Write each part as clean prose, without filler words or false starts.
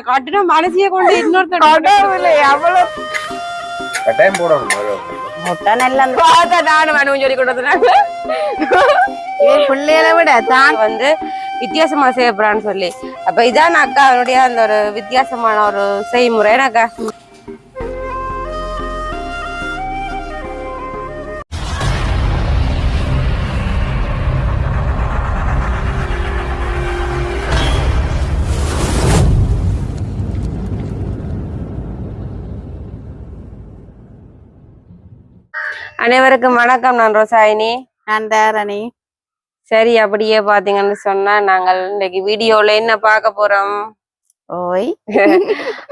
கட்டின மனசிய கொண்டு இன்னொருத்தர் கட்டாயம் போடணும் முட்டை நல்ல நானும் சொல்லி கொடுத்தனாங்க பிள்ளைகளை விட தான் வந்து வித்தியாசமா செய்யப்படுறான்னு சொல்லி அப்ப இதான் அக்கா அவனுடைய அந்த ஒரு வித்தியாசமான ஒரு செய்முறை அக்கா. அனைவருக்கும் வணக்கம். நான் ரோசாயினி. நான் தாரணி. சரி, அப்படியே பாத்தீங்கன்னு சொன்னா நாங்கள் இன்னைக்கு வீடியோல என்ன பார்க்க போறோம்? ஓய்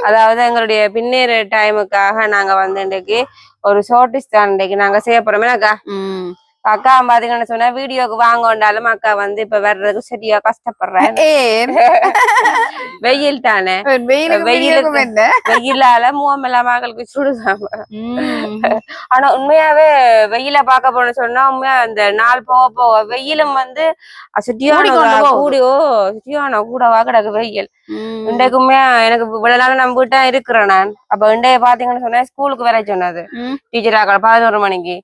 அதாவது எங்களுடைய பின்னேற டைமுக்காக நாங்க வந்து இன்னைக்கு ஒரு ஷார்டிஸ் தான் இன்னைக்கு நாங்க செய்ய போறோமே அக்கா. அக்கா பாத்தீங்கன்னு சொன்னா வீடியோக்கு வாங்க வந்தாலும் அக்கா வந்து இப்ப வர்றதுக்கு சரியா கஷ்டப்படுறேன். வெயில் தானே, வெயிலால முகமெல்லாம் மகளுக்கு சுடுதாம. ஆனா உண்மையாவே வெயில பாக்க போன சொன்னா உண்மையா அந்த நாள் போக போக வெயிலும் வந்து சுட்டியான கூடவா கிடக்கு வெயில். இன்றைக்கு உண்மையா எனக்கு இவ்வளவு நாள் நம்ம வீட்டா இருக்கிறேன் நான். அப்ப இன்றைய பாத்தீங்கன்னு சொன்னா ஸ்கூலுக்கு வர சொன்னது டீச்சராக்கள் 11 மணிக்கு.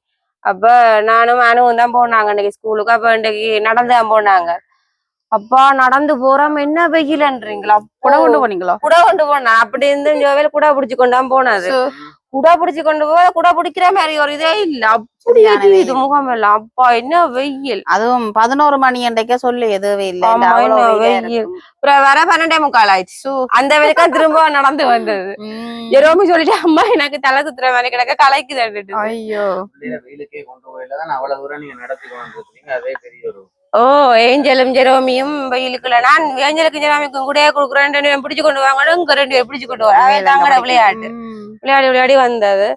அப்ப நானும் அனுவும் தான் போனாங்க இன்னைக்கு ஸ்கூலுக்கு. அப்ப இன்னைக்கு நடந்துதான் போனாங்க. அப்பா நடந்து போறோம், என்ன வெயிலன்றீங்களா? குடை கொண்டு போனீங்களா? குடை கொண்டு போனா அப்படி இருந்து ஜோவேல குடை பிடிச்சு கொண்டான் போனது. குடை பிடிச்சு கொண்டு போய் குடை பிடிக்கிற மாதிரி ஒரு இதே இல்ல. அப்படி இது முகம் எல்லாம் அப்பா என்ன வெயில். அதுவும் 11 மணி என்றைக்க சொல்லு எதுவே இல்லை வெயில். அப்புறம் வர 12:45 ஆயிடுச்சு. அந்த வரைக்கும் திரும்ப நடந்து வந்தது. ஜெரோமி சொல்லிட்டு அம்மா எனக்கு தலை சுத்துற மாதிரி கிடக்க கலைக்குது. ஐயோ வெயிலுக்கே கொண்டு போயிலதான் அவ்வளவு தூரம் நீங்க நடத்தி கொண்டிருக்கீங்க. அதே பெரிய ஒரு ஏஞ்சலும் ஜெரோமியும் வெயிலுக்குள்ள நான் ஏஞ்சலுக்கு ஜெரோமிக்கும் கூட கொடுக்குறேன். 2 பேரும் பிடிச்சு கொண்டு வாங்க, இங்க 2 பேரும் பிடிச்சு கொண்டு வாங்க. தாங்கட விளையாட்டு விளையாடி வந்தது.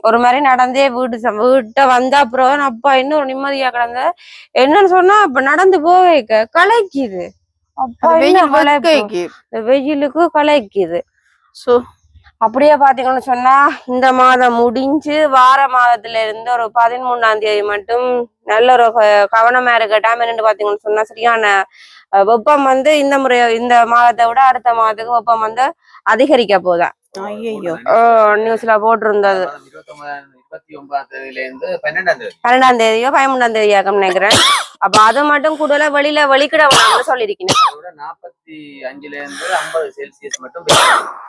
ஒரு மாதிரி நடந்தே வீட்டை வந்த அப்புறம் அப்பா இன்னும் ஒரு நிம்மதியா கிடந்த. என்னன்னு சொன்னா அப்ப நடந்து போவேக்க கலைக்குது. அப்பா வெயிலுக்கு கலைக்குது. அப்படியே பாத்தீங்கன்னு சொன்னா இந்த மாதம் முடிஞ்சு வார மாதத்துல இருந்து ஒரு 13ஆம் தேதி மட்டும் நல்ல ஒரு கவனமா இருக்கட்டாம என்னன்னு பாத்தீங்கன்னு சொன்னா சரியான வெப்பம் வந்து இந்த மாதத்தை விட அடுத்த மாதத்துக்கு வெப்பம் வந்து அதிகரிக்க போதான். நியூஸ்ல போட்டிருந்தது 12ஆம் தேதியோ 13ஆம் தேதியாக்கம் நினைக்கிறேன். அப்ப அது மட்டும் கூடுதலா வெளிக்கிட சொல்லிருக்கேன். 45 இருந்து 50 செல்சியஸ் மட்டும்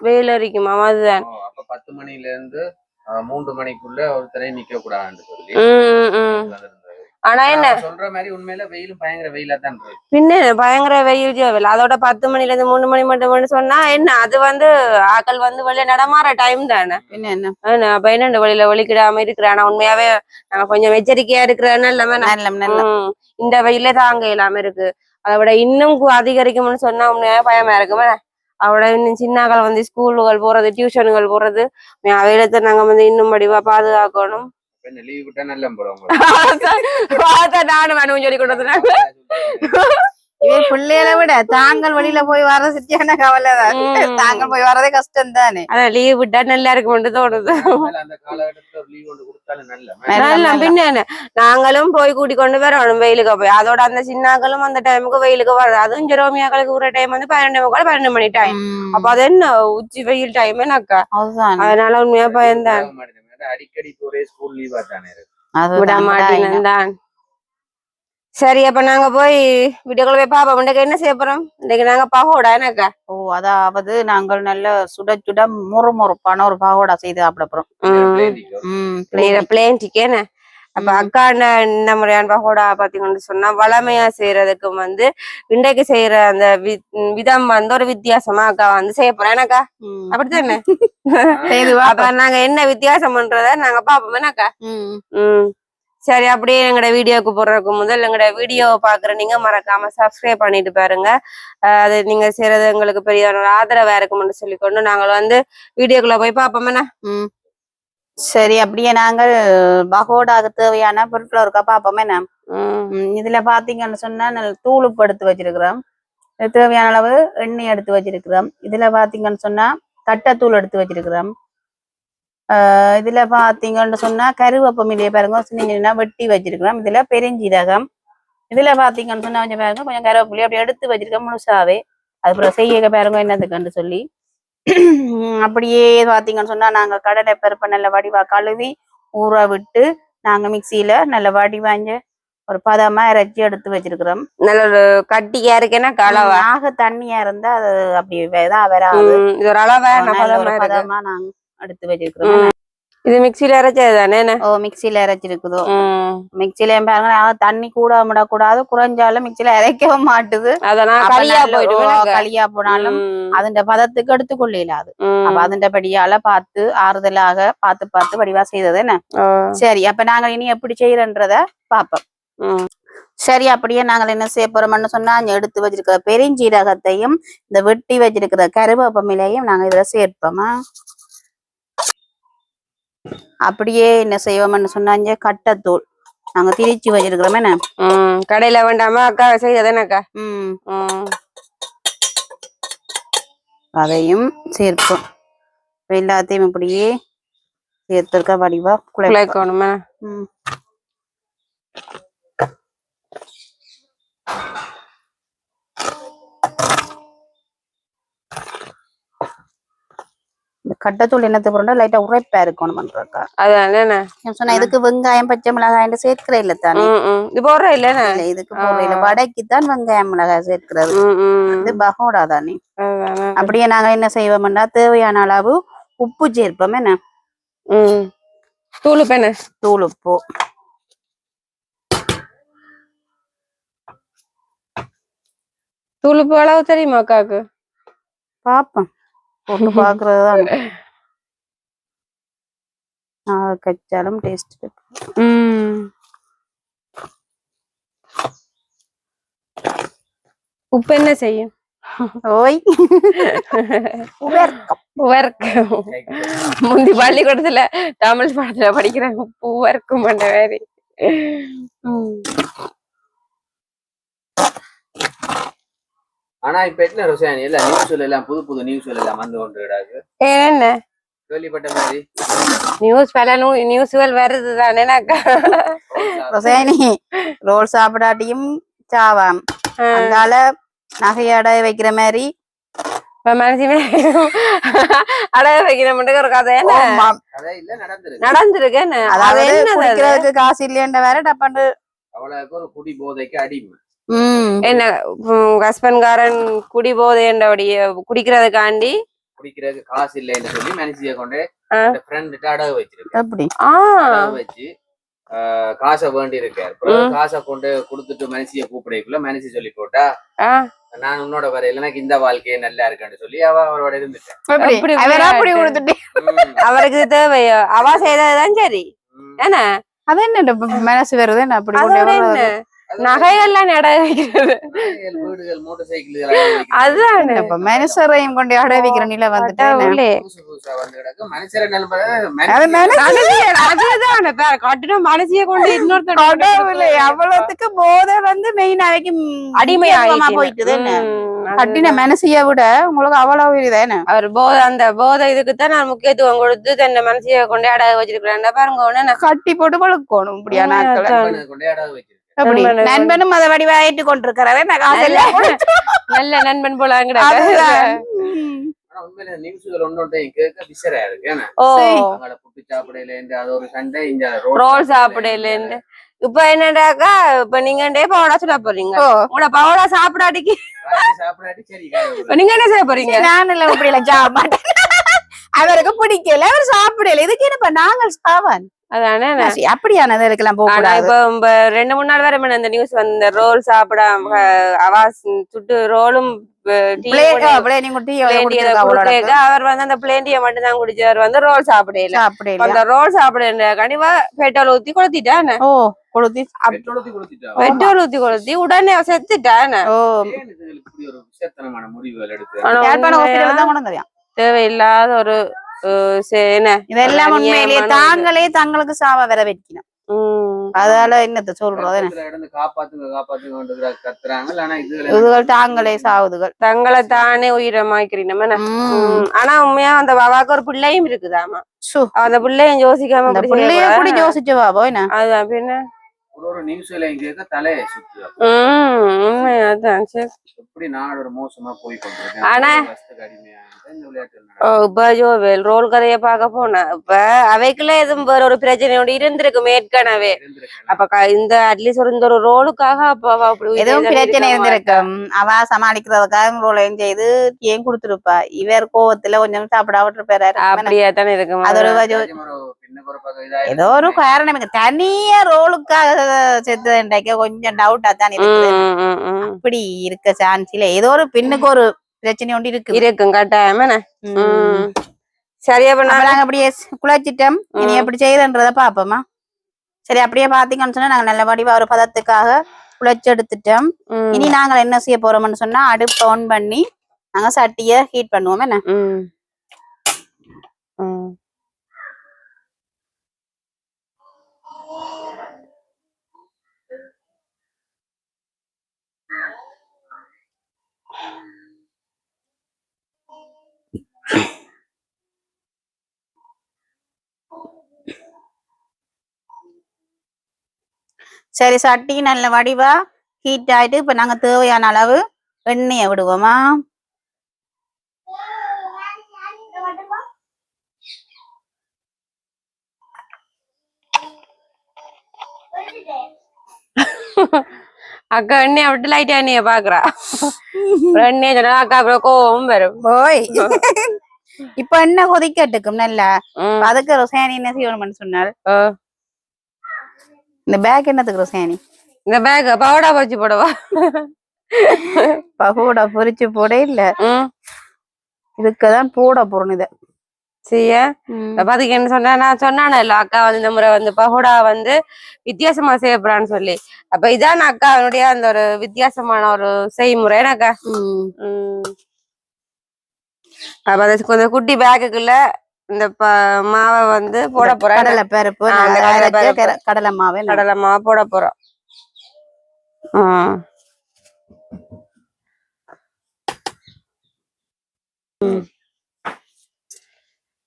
வெயில் அரிக்குமா? அதுதான் 10 மணில இருந்து 3 மணிக்குள்ள ஒருத்தரை நிக்க கூடாதுன்னு சொல்லி. ஆனா என்ன சொல்ற மாதிரி உண்மையில வெயிலும் பயங்கர வெயிலா தான் இருக்கு. பின்ன பயங்கர வெயில். அதோட 10 மணில இருந்து 3 மணி மட்டும் சொன்னா என்ன அது வந்து ஆக்கள் வந்து வெளியே நடமாற டைம் தானே. என்ன அப்ப என்ன வெளிக்கிடாம இருக்கிற. ஆனா உண்மையாவே நாங்க கொஞ்சம் எச்சரிக்கையா இருக்கிறதுனால எல்லாமே இந்த வெயில தாங்க இல்லாம இருக்கு. அதை விட இன்னும் அதிகரிக்கும்னு சொன்னா உண்மையாவே பயமா இருக்குமே. அவட இன்னும் சின்னாக்கள் வந்து ஸ்கூலுகள் போறது, டியூஷனுகள் போறது, வெயிலத்தை நாங்க வந்து இன்னும் படிவா பாதுகாக்கணும். லீவ் விட்டா நல்ல போறோம். நானும் வேணும் சொல்லி கொடுத்தேன். பிள்ளைகளை விட தாங்கள் வெளியில போய் வர சரியான கவலைதான். தாங்கள் போய் வரதே கஷ்டம் தானே. அதான் லீவ் விட்டா நல்லா இருக்கும்னு தோணுது. பின்ன நாங்களும் போய் கூட்டி கொண்டு வரணும் வெயிலுக்கு போய். அதோட அந்த சின்னாக்களும் அந்த டைமுக்கு வெயிலுக்கு வருது. அதுவும் ஜெரோமியாக்களுக்கு ஒரு டைம் வந்து 12 மணி டைம். அப்ப அது என்ன உச்சி வெயில் டைம் என்னக்கா. அதனால உண்மையா பயந்தான். அடிக்கடி ஒரே ஸ்கூல் லீவா தானே விட மாட்டேன். சரி, அப்ப நாங்க போய் வீட்டுக்குள்ள போய் பாப்போம். இன்னைக்கு என்ன செய்ய போறோம்? இன்னைக்கு நாங்க பகோடா என்னக்கா. அதாவது நாங்கள் நல்ல சுட முறுமுறுப்பான ஒரு பகோடா செய்து சாப்பிட போறோம். Plane chicken. அப்ப அக்கா இந்த முறையான பகோடா பாத்தீங்கன்னு சொன்னா வளமையா செய்யறதுக்கு வந்து இன்றைக்கு செய்யற அந்த விதம் வந்து ஒரு வித்தியாசமா அக்கா வந்து செய்ய போறேன் எனக்கா. அப்படித்தானே? அப்ப நாங்க என்ன வித்தியாசம் பண்றத நாங்க பாப்போம் என்னக்கா. சரி, அப்படியே எங்களோட வீடியோக்கு போடுறதுக்கு முதல் எங்களோட வீடியோ பாக்குற நீங்க மறக்காம சப்ஸ்கிரைப் பண்ணிட்டு பாருங்க. அது நீங்க செய்யறது எங்களுக்கு பெரிய ஒரு ஆதரவா இருக்கும்னு சொல்லிக்கொண்டு நாங்கள் வந்து வீடியோக்குள்ள போய் பாப்போம் என்ன. சரி, அப்படியே நாங்கள் பகோடாக்கு தேவையான பொருட்கள் இருக்கா பாப்போமே. இதுல பாத்தீங்கன்னு சொன்னா தூளுப்பு எடுத்து வச்சிருக்கிறோம். தேவையான அளவு எண்ணெய் எடுத்து வச்சிருக்கிறோம். இதுல பாத்தீங்கன்னு சொன்னா தட்டத்தூள் எடுத்து வச்சிருக்கிறோம். இதுல பாத்தீங்கன்னு சொன்னா கருவேப்பமிலையை பாருங்க சின்ன வெட்டி வச்சிருக்கிறோம். இதுல பெருஞ்சீரகம், இதுல பாத்தீங்கன்னு சொன்னா கொஞ்சம் பாருங்க, கொஞ்சம் கருவேப்பிலை அப்படி எடுத்து வச்சிருக்க முழுசாவே. அதுக்கப்புறம் செய்ய பாருங்க என்னதுக்குன்னு சொல்லி அப்படியே பாத்தீங்கன்னு சொன்னா நாங்க கடலை பருப்பை நல்ல வடிவா கழுவி ஊற விட்டு நாங்க மிக்சியில நல்ல வடிவாஞ்ச ஒரு பதமா இறைச்சி எடுத்து வச்சிருக்கிறோம். நல்ல ஒரு கட்டியா இருக்கேன்னா கலவா ஆக தண்ணியா இருந்தா அது அப்படி இதா வராது. இது ஒரு அளவான நல்ல ஒரு பதமா இருக்கு. பதமா நாங்க எடுத்து வச்சிருக்கிறோம். இது மிக்சியில அரைச்சது தானே? ஓ மிக்சியில அரைச்சிருக்குதோ. மிக்சியில பாருங்க தண்ணி கூட விடக்கூடாது, குறைஞ்சாலும் மிக்சியில அரைக்கவும் மாட்டுது. அதெல்லாம் களியா போயிடும். களியா போனாலும் அதுண்ட பதத்துக்கு எடுத்துக்கொள்ள இயலாது. அப்ப அதுண்ட படியால பார்த்து ஆறுதலாக பார்த்து வடிவா செய்தது என்ன. சரி அப்ப நாங்க இனி எப்படி செய்யறன்றத பாப்போம். சரி அப்படியே நாங்கள் என்ன செய்ய போறோம்னு சொன்னா எடுத்து வச்சிருக்கிற பெருஞ்சீரகத்தையும் இந்த வெட்டி வச்சிருக்கிற கருவேப்பமிலையும் நாங்க இதுல சேர்ப்போமா. அப்படியே என்ன செய்வோம்னு சொன்னா கட்டத்தூள் நாங்க திரிச்சு வச்சிருக்கிறோம் என்ன. கடையில வேண்டாமா அக்கா செய்ததுனாக்கா. அதையும் சேர்ப்போம். எல்லாத்தையும் இப்படியே சேர்த்திருக்க வடிவா குழைக்கணுமா. இந்த கட்டத்தூள் என்னத்தை போறோம்னா லைட்டா உரைப்பா இருக்கணும் பண்றக்கா. அதான் சொன்னா இதுக்கு வெங்காயம் பச்சை மிளகாய் சேர்க்கிற இல்ல தானே. இது போடுற இல்ல இதுக்கு போடுற இல்ல, வடைக்குத்தான் வெங்காயம் மிளகாய் சேர்க்கிறது. இது பகோடா தானே. அப்படியே நாங்க என்ன செய்வோம்னா தேவையான அளவு உப்பு சேர்ப்போம் என்ன. தூள் உப்பு. தூள் உப்பு தூள் உப்பு அளவு தெரியுமா அக்காக்கு? பாப்போம் போட்டு பாக்குறதுதான். கச்சாலும் டேஸ்ட். உப்பு என்ன செய்யும்? ஓய் முந்தி பள்ளிக்கூடத்துல தமிழ் பாடத்துல படிக்கிறாங்க உப்பு வர்க்கம் பண்ண வேறு. ஆனா இப்ப என்ன ரோசானி எல்லாம் நியூஸ்ல எல்லாம் புது நியூஸ்ல எல்லாம் வந்து கொண்டு விடாது. என்ன கேள்விப்பட்ட மாதிரி நியூஸ் பல நியூஸ்கள் வருது தானேனாக்கா. ரோசானி ரோல் சாப்பிடாட்டியும் சாவாம். அதனால நகையடை வைக்கிற மாதிரி மனசுமே அடைய வைக்கிற மட்டும் ஒரு கதை நடந்திருக்கு. அதாவது காசு இல்லையன்ற வேற டப்பாண்டு அவளுக்கு ஒரு குடி போதைக்கு அடிமை. என்ன ஹஸ்பண்ட்காரன் குடி போதையண்டபடிய குடிக்கிறதுக்காண்டி குடிக்கிறதுக்கு காசு இல்லைன்னு சொல்லி மனசிய கொண்டு ஃப்ரெண்ட் அடகு வச்சிருக்கு. அப்படி வச்சு காசை வேண்டி இருக்காரு. காசை கொண்டு கொடுத்துட்டு மனசிய கூப்பிடக்குள்ள மனசி சொல்லி போட்டா நான் உன்னோட வரையில எனக்கு இந்த வாழ்க்கையே நல்லா இருக்கான்னு சொல்லி அவரோட இருந்துட்டேன். அவருக்கு தேவையோ அவ செய்ததுதான் சரி. ஏன்னா அது என்ன மனசு வருது அப்படி நகைகள்லாம் அடை வைக்கிறது. வீடுகள் மோட்டார் சைக்கிள் அதுதான் மனுஷரையும் கொண்டு அடை வைக்கிற நிலை வந்துட்டு கட்டின மனசிய கொண்டு இன்னொருத்தர் அவ்வளவுக்கு போதை வந்து மெயின் அவைக்கு அடிமையா போயிட்டு கட்டின மனசிய விட உங்களுக்கு அவ்வளவு இதுதானே. அவர் போதை அந்த போதை இதுக்குத்தான் நான் முக்கியத்துவம் கொடுத்து தன்னை மனசிய கொண்டே அடகு வச்சிருக்கிறேன் பாருங்க. கட்டி போட்டு பழக்கணும் இப்படியா நாட்கள். நண்பனும் அதை வடிவாயிட்டு கொண்டிருக்கிறவே நல்ல நண்பன் போல ரோல் சாப்பிடல. இப்ப என்னடாக்கா இப்ப நீங்க பவுடா சொல்ல போறீங்க. உங்களோட பவுடா சாப்பிடாட்டிக்கு நீங்க என்ன செய்ய போறீங்க? நானும் இப்படி எல்லாம் சாப்பிட மாட்டேன். அவருக்கு பிடிக்கல, அவர் சாப்பிடல. இதுக்கு என்னப்பா நாங்கள் சாவான் அதானே அப்படியானது இருக்கலாம். இப்ப 2-3 நாள் வரை இந்த நியூஸ் வந்து ரோல் சாப்பிடாம அவாஸ் சுட்டு ரோலும் அவர் வந்து அந்த பிளேண்டிய மட்டும் தான் குடிச்சவர் வந்து ரோல் சாப்பிடல. அந்த ரோல் சாப்பிட கண்டிப்பா பெட்ரோல் ஊத்தி கொளுத்திட்டானே. பெட்ரோல் ஊத்தி கொளுத்தி உடனே செத்துட்டானே. தேவையில்லாத ஒரு இதெல்லாம் உண்மையிலேயே தாங்களே தங்களுக்கு சாவ வர வைக்கணும். அதால என்னத்த சொல்றது தாங்களே சாவுதுகள் தங்களை தானே உயிரமாக்கிறீங்க. ஆனா உண்மையா அந்த பாபாக்கு ஒரு பிள்ளையும் இருக்குதாமா. அந்த பிள்ளையும் யோசிக்காம பிள்ளைய கூட யோசிச்சுவா போய் அதுதான் பின்ன ஒரு நியூஸ்ல கேட்க தலையை சுத்து. உண்மையாதான் சரி. எப்படி நாடு ஒரு மோசமா போய் ஆனா ரோல் கதைய பாக்க போனா இப்ப அவைக்குள்ள எதுவும் வேற ஒரு பிரச்சனையோட இருந்திருக்கும் ஏற்கனவே. அப்ப இந்த அட்லீஸ்ட் ஒரு ரோலுக்காக அப்ப அப்படி எதுவும் பிரச்சனை இருந்திருக்கும். அவ சமாளிக்கிறதுக்காக ரோலையும் செய்து ஏன் கொடுத்துருப்பா. இவர் கோவத்துல கொஞ்சம் சாப்பிட விட்டுருப்பாரு. அப்படியே தானே இருக்கும். அது ஒரு ஏதோ ஒரு காரணம் எனக்கு தனியா ரோலுக்காக செத்து கொஞ்சம் டவுட்டா தான் இருக்கு. அப்படி இருக்க சான்ஸ் இல்ல. ஏதோ ஒரு பின்னுக்கு ஒரு பிரச்சனை ஒன்று இருக்கும் கட்டாயம். சரியா நாங்க அப்படியே குழைச்சிட்டோம். இனி எப்படி செய்யறன்றத பாப்போமா. சரி அப்படியே பாத்தீங்கன்னு சொன்னா நாங்க நல்ல வடிவா ஒரு பதத்துக்காக குழைச்சு எடுத்துட்டோம். இனி நாங்க என்ன செய்ய போறோம்னு சொன்னா அடுப்பு ஆன் பண்ணி நாங்க சட்டிய ஹீட் பண்ணுவோம். என்ன சரி சட்டி நல்ல வடிவா ஹீட் ஆயிட்டு இப்ப நாங்க தேவையான அளவு எண்ணெயை விடுவோமா. அக்கா எண்ணெய விட்டு லைட்டா எண்ணெய பாக்குறா. எண்ணெய சொன்னா அக்கா அப்புறம் கோவம் வரும். போய் இப்ப என்ன கொதிக்கட்டுக்கும் நல்லா. அதுக்கு ரோசானி என்ன செய்யணும்னு சொன்னார். இந்த பேக் என்னத்துக்கு ரோசானி? இந்த பேக் பவுடா பொரிச்சு போடவா? பகோடா பொரிச்சு போட இல்ல, இதுக்குதான் போட போறோம். இத சரியா பாத்தீங்க என்ன சொன்னா நான் சொன்னானல்ல அக்கா வந்து இந்த முறை வந்து பகோடா வந்து வித்தியாசமா செய்யப்படான்னு சொல்லி. அப்ப இதான் அக்கா அவனுடைய அந்த ஒரு வித்தியாசமான ஒரு செய்முறை அக்கா. அப்ப அது கொஞ்சம் குட்டி பேக்குக்குள்ள இந்த மாவை வந்து போட போறேன். கடலை பருப்பு கடலை மாவை போட போறோம்.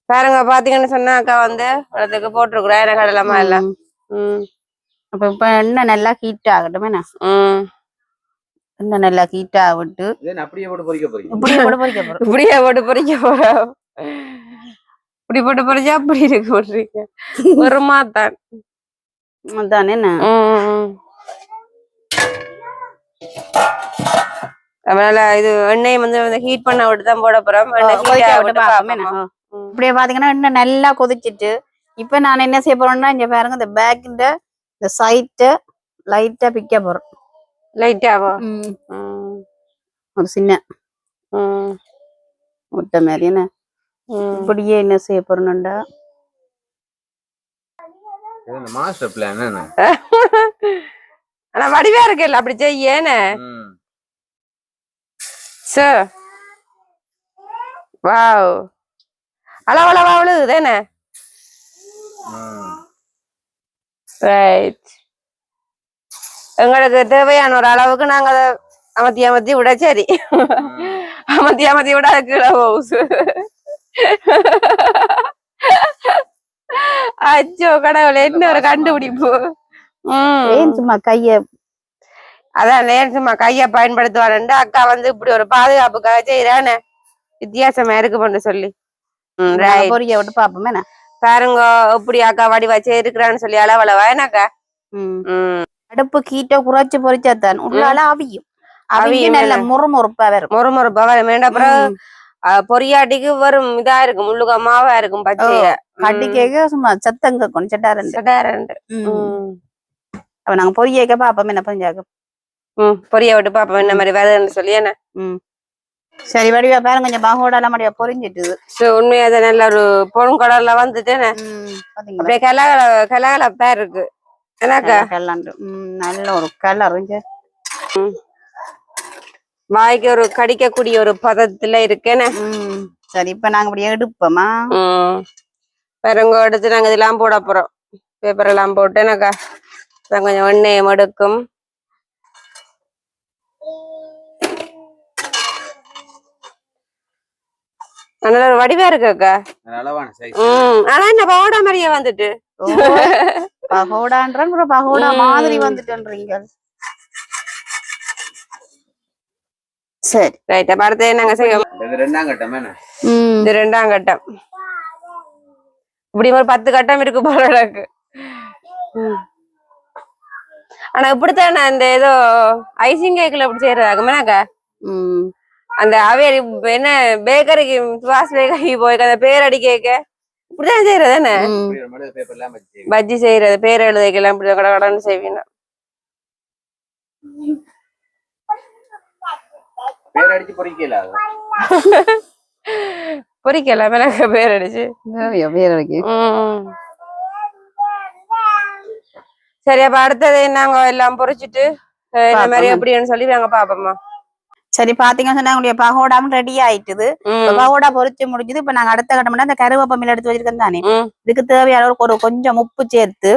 பாருங்க பாத்தீங்கன்னு சொன்னா அக்கா வந்து இடத்துக்கு போட்டிருக்கிறேன் எனக்கு கடலைமா எல்லாம். அப்ப இப்ப எண்ணெய் நல்லா ஹீட் ஆகட்டும். என்ன எண்ணெய் நல்லா ஹீட் ஆகிட்டு அப்படியே போட்டு பொரிக்க போறீங்க. இப்படியே போட்டு பொரிக்க போறோம். இப்படி போட்டு பொரிச்சா அப்படி இருக்கு போட்டிருக்க ஒரு மாத்தான் தானே. அதனால இது எண்ணெயை வந்து ஹீட் பண்ண விட்டு தான் போட போறோம். இப்படியே பாத்தீங்கன்னா எண்ணெய் நல்லா கொதிச்சிட்டு இப்ப நான் என்ன செய்ய போறேன்னா இங்க பாருங்க இந்த பேக்கிண்ட இந்த சைட்ட லைட்டா பிக்க போறோம். லைட்டாவா ஒரு சின்ன முட்டை மாதிரி. என்ன இப்படியே என்ன செய்ய போறோம்டா மாஸ்டர் பிளான். ஆனா வடிவா இருக்குல்ல அப்படி செய்யேன்னு. சார் வாவ் அளவளவா விழுதுதானே. ரைட் எங்களுக்கு தேவையான ஒரு அளவுக்கு நாங்க அதை அமர்த்தி விட. சரி அமர்த்தி விட கீழே போகுது. அச்சோ கடவுளே என்ன ஒரு கண்டுபிடிப்பு. சும்மா கைய அதான் சும்மா கைய பயன்படுத்துவாருண்டு அக்கா வந்து இப்படி ஒரு பாதுகாப்புக்காக செய்யறானே வித்தியாசமா இருக்குன்னு சொல்லி. பொரிய விட்டு பாப்போமே. பாருங்க எப்படி அக்கா வடிவா செய்யிருக்கிறான்னு சொல்லி அளவளவா என்னக்கா. அடுப்பு கீட்ட குறைச்சு பொரிச்சாத்தான் உள்ளால அவியும். அவியும் நல்ல முறுமுறுப்பா வரும். முறுமுறுப்பா வரும். அப்புறம் பொரியாட்டிக்கு வரும் இதா இருக்கும் முள்ளுக மாவா இருக்கும் பச்சைய கட்டிக்க சும்மா சத்தங்க கொஞ்சம் சட்டாரண்டு. அப்ப நாங்க பொரியாக்க பாப்போம் என்ன பொரிஞ்சாக்க. பொரிய விட்டு பாப்போம் என்ன மாதிரி வேலைன்னு சொல்லி. என்ன சரி வடிவா பாருங்க கொஞ்சம் பகோடா மடியா பொரிஞ்சிட்டுது. உண்மையா நல்ல ஒரு பொன்கடல்ல வந்துட்டு அப்படியே கலகலப்பா இருக்கு. நல்ல ஒரு கலர் வாய்க்கு ஒரு கடிக்கக்கூடிய ஒரு பதத்துல இருக்கேன்னு. சரி இப்ப நாங்க அப்படியே எடுப்போமா. பெருங்க எடுத்து நாங்க இதெல்லாம் போட போறோம். பேப்பர் எல்லாம் போட்டு எனக்கா கொஞ்சம் எண்ணெயம் எடுக்கும். நல்ல ஒரு வடிவா இருக்கு அக்கா. அளவான சைஸ். ஆனா என்ன பகோடா மாதிரியே வந்துட்டு. பகோடான்றன் பகோடா மாதிரி வந்துட்டுன்றீங்க. சரி ரைட். அப்ப அடுத்து நாங்க செய்வோம். இது 2ஆம் கட்டம் என்ன? இது 2ஆம் கட்டம். இப்படி ஒரு 10 கட்டம் இருக்கு போல எனக்கு. ஆனா இப்படித்தானே அந்த ஏதோ ஐசிங் கேக்ல இப்படி செய்யறதாக்குமாக்கா? அந்த அவையர் என்ன பேக்கரிக்கு சுவாஸ் பேக்கரிக்கு போய் அந்த பேர் அடி கேக்க இப்படிதான் செய்யறது என்ன? பஜ்ஜி செய்யறது பேர் எழுதைக்கெல்லாம் இப்படி கடை கடைன்னு செய்வீங்க. பேர் அடிச்சு பொறிக்கல. பொறிக்கலாம் எனக்கு பேர் அடிச்சு. பேர் அடிக்கு. சரி அப்ப அடுத்தது நாங்க எல்லாம் பொறிச்சிட்டு இந்த மாதிரி எப்படின்னு சொல்லி நாங்க பாப்போம்மா. சரி பாத்தீங்கன்னு சொன்னா உங்களுடைய பகோடாவும் ரெடி ஆயிட்டுது. பகோடா பொறிச்சு முடிஞ்சது. இப்ப நாங்க அடுத்த கட்டம்னா அந்த கருவேப்பமில எடுத்து வச்சிருக்கோம் தானே, இதுக்கு தேவையான ஒரு கொஞ்சம் உப்பு சேர்த்து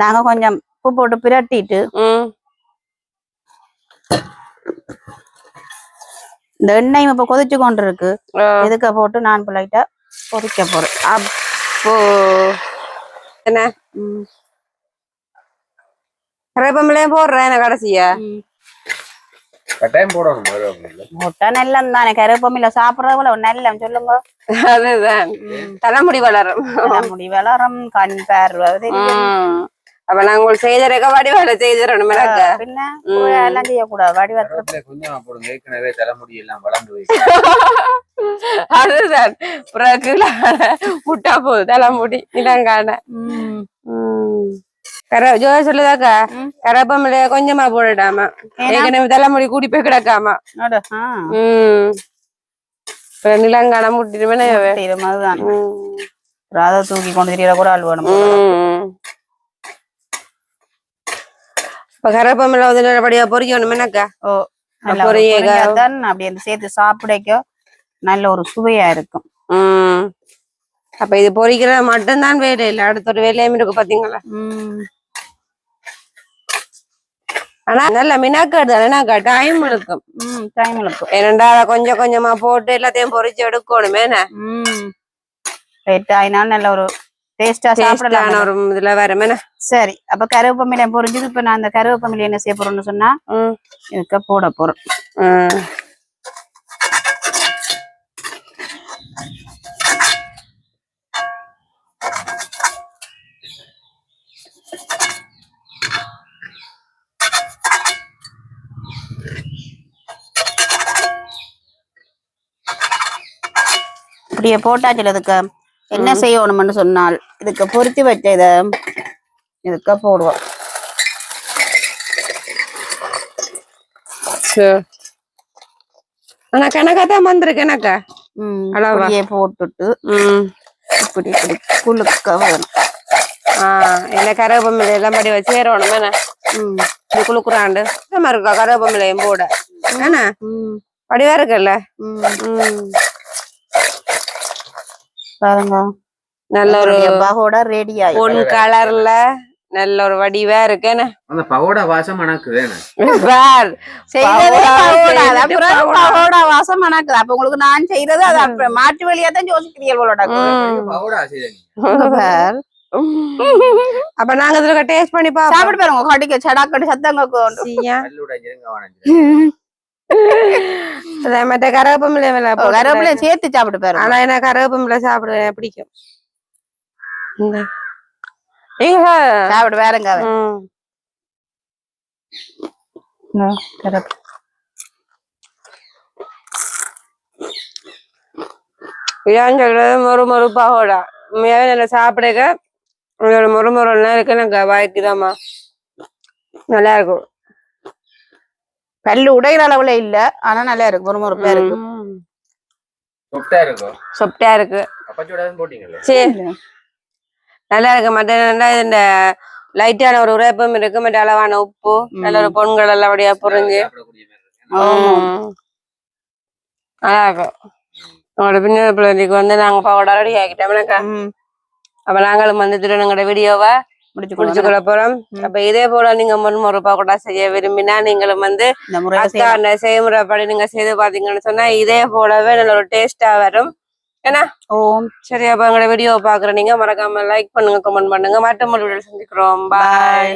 நாங்க கொஞ்சம் உப்பு போட்டு பிரட்டிட்டு இந்த எண்ணெயும் இப்ப கொதிச்சு கொண்டு இருக்கு. இதுக்க போட்டு நான் லைட்டா பொரிக்க போறேன். அப்போ என்ன கருவேப்பமிலையும் போடுறேன் என்ன கடைசியா? கட்டாயம் போடணும். முட்டை நெல்லம் தானே, கருவேப்பமில சாப்பிடறதுல நெல்லம் சொல்லுங்க. அதுதான் தலைமுடி வளரும். தலைமுடி வளரும், கண் பார்வை. அப்ப நாங்க உங்களுக்கு செய்தறக்க வடிவால செய்தரணும். பின்ன எல்லாம் செய்யக்கூடாது, வடிவத்துல கொஞ்சம் போடுங்க. ஏற்கனவே தலைமுடி எல்லாம் வளர்ந்து அதுதான் பிறகு முட்டா போகுது தலைமுடி இளங்கான. ஜோயா சொல்லுதாக்கா கருவேப்பமிலைய கொஞ்சமா போடட்டாமா, ஏற்கனவே தலைமுடி கூடி போய் கிடக்காமா. நிலங்கான முட்டிடுமே அதுதான் ராதா தூக்கி கொண்டு தெரியல கூட ஆள் வேணும். இப்ப கருவேப்பமிலை வந்து நல்லபடியா பொரிக்கணுமேனாக்கா. அப்படி சேர்த்து சாப்பிடக்க நல்ல ஒரு சுவையா இருக்கும். அப்ப இது பொரிக்கிற மட்டும்தான் வேலை இல்லை, அடுத்த ஒரு வேலையும் இருக்கு பாத்தீங்களா. ஆனா நல்ல மினாக்காடு தானேக்கா, டைம் இழுக்கும். டைம் இழுக்கும். ஏனண்டா கொஞ்சம் கொஞ்சமா போட்டு எல்லாத்தையும் பொரிச்சு எடுக்கணுமே. நல்ல ஒரு டேஸ்டா சாப்பிடலாம் ஒரு இதுல வரமே. சரி அப்ப கருவேப்பமிலை பொரிஞ்சது. இப்ப நான் அந்த கருவேப்பமிலை என்ன செய்ய போறேன்னு சொன்னா இதுக்க போட போறேன். இப்படியே போட்டாச்சுல. இதுக்கு என்ன செய்யணும்னு சொன்னால் இதுக்கு பொரிச்சு வச்ச இத இதுக்க போடுவோம். ஆனா கணக்காதான் வந்திருக்கேனாக்கா. அப்படியே போட்டுட்டு இப்படி இப்படி குளுக்க வேணும். என்ன கருவேப்பமிலை எல்லாம் படி வச்சு சேரணும். இது குளுக்குறாண்டு இருக்கா கருவேப்பமிலையும் போட என்ன படிவா இருக்குல்ல. பாருங்க நல்ல ஒரு பகோடா ரெடி ஆயிடுச்சு. பொன் கலர்ல நல்ல ஒரு வடிவா இருக்கு. அந்த பகோடா வாசம் மணக்குது. பகோடா வாசம் மணக்குது. அப்ப உங்களுக்கு நான் செய்யறது அது மாற்று வழியா தான் யோசிக்கிறீங்களோட. அப்ப நாங்க இதுல டேஸ்ட் பண்ணி சாப்பிட்டு பாருங்க. கடிக்க சடாக்கடி சத்தங்க மற்ற கருவேப்பமிலை சேர்த்து சாப்பிட்டு பாருங்க. ஆனா எனக்கு கருவேப்பமிலை சாப்பிட பிடிக்கும். சாப்பிட்டு வேறங்க மொறு மொறு பகோடா உண்மையாவே நல்லா சாப்பிடுங்க. மொறு மொறுலாம் இருக்கு. எனக்கு வாய்க்குதாமா நல்லா இருக்கும். பல்லு உடையிற அளவுல இல்ல, ஆனா நல்லா இருக்கு. ஒரு முறை இருக்கு, சொப்டா இருக்கு. சரி நல்லா இருக்கு. மற்ற நல்லா இந்த லைட்டான ஒரு உரைப்பம் இருக்கு. மற்ற அளவான உப்பு நல்ல ஒரு பொண்கள் எல்லாம் அப்படியா புரிஞ்சு நல்லா இருக்கும். உங்களோட பின்ன பிள்ளைக்கு வந்து நாங்க பகோடா ரெடி ஆகிட்டோம்னாக்கா. அப்ப நாங்களும் வந்து எங்களோட வீடியோவை முடிச்சு கொள்ள போறோம். அப்ப இதே போல நீங்க முன்முறை பகோடா செய்ய விரும்பினா நீங்களும் வந்து அக்கா செய்முறைப்படி நீங்க செய்து பாத்தீங்கன்னு சொன்னா இதே போலவே நல்ல ஒரு டேஸ்டா வரும். ஏன்னா ஓம் சரி அப்ப எங்களோட வீடியோ பாக்குற நீங்க மறக்காம லைக் பண்ணுங்க கமெண்ட் பண்ணுங்க மற்ற வீடியோ சந்திக்கிறோம் பாய் பாய்.